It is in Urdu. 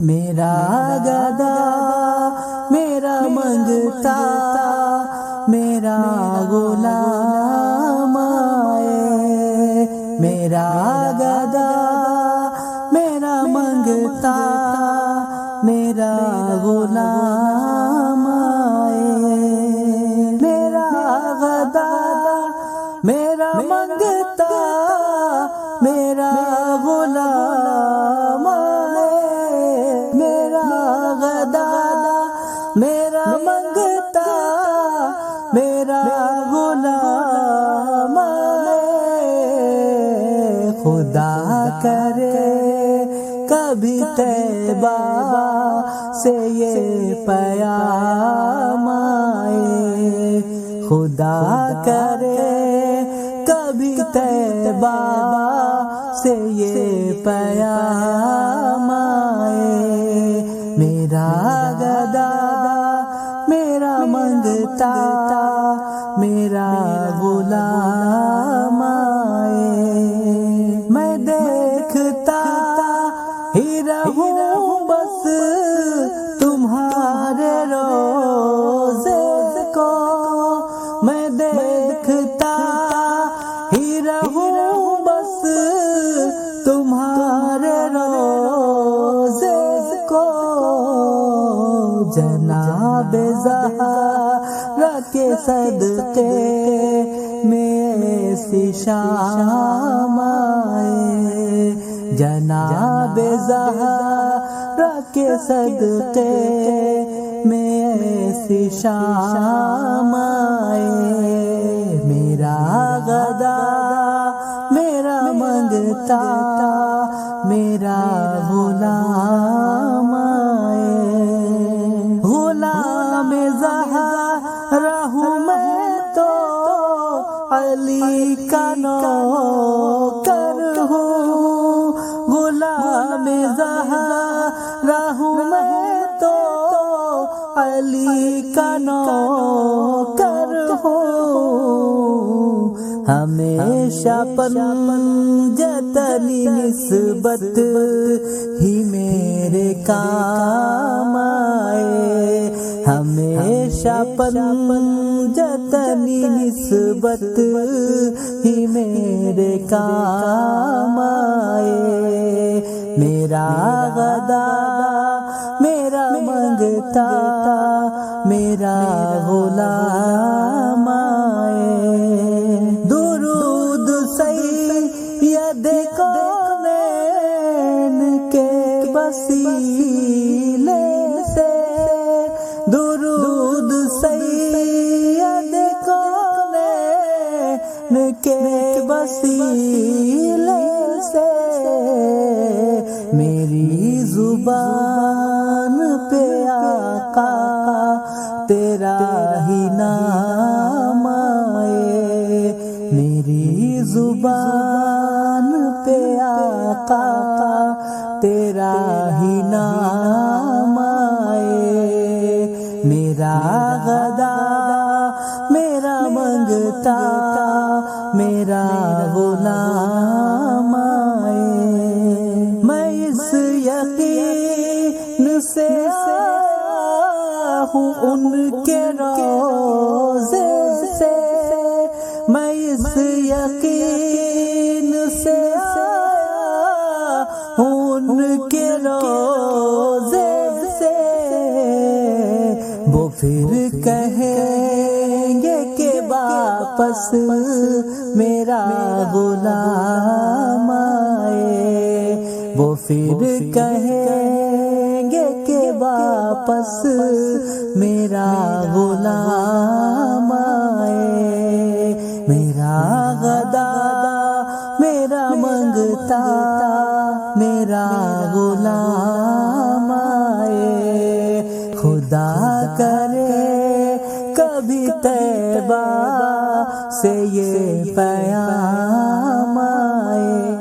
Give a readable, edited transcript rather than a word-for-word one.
میرا گدا میرا منگتا میرا غلام آئے، میرا گدا میرا منگتا میرا غلام آئے، میرا گدا میرا منگتا میرا غلام آئے، میرا گدا میرا منگتا میرا غلام آئے، خدا کرے کبھی طیبہ سے یہ پیام آئے، خدا کرے کبھی طیبہ سے یہ پیام آئے، میرا گدا میرا منگتا میرا غلام آئے، میں دیکھتا ہی رہوں بس تمہارے روزے کو، میں دیکھتا ہی رہوں بس تمہارے روزے کو، جناب زہرا کے صدقے میں ایسی شام آئے، جناب زہرا کے صدقے میں ایسی شام آئے، میرا گدا میرا منگتا میرا غلام آئے، غلام زہرا ہوں میں تو علی کا نوکر ہوں، غلام زہرا ہوں میں تو علی کا نوکر ہوں، ہمیشہ پنجتنی نسبت ہی میرے کام آئے، ہمیشہ پنجتنی نسبت ہی میرے کام آئے، میرا گدا میرا منگتا میرا غلام آئے، درود سید کونین کے وسیلے سے، درود سید کونین کے وسیلے سے، میری زبان پہ آقا تیرا ہی نام آئے، میری زبان پہ آقا تیرا ہی نام آئے، میرا گدا میرا منگتا میرا غلام آئے، میں اس یقین سے آیا ہوں ان کے روزے سے، میں اس یقین سے آیا ہوں ان کے روزے سے، وہ پھر کہیں گے کہ واپس میرا غلام آئے، وہ پھر کہیں گے کہ واپس میرا غلام آئے، میرا گدا میرا منگتا میرا غلام آئے، خدا کرے کبھی طیبہ سے یہ پیام آئے۔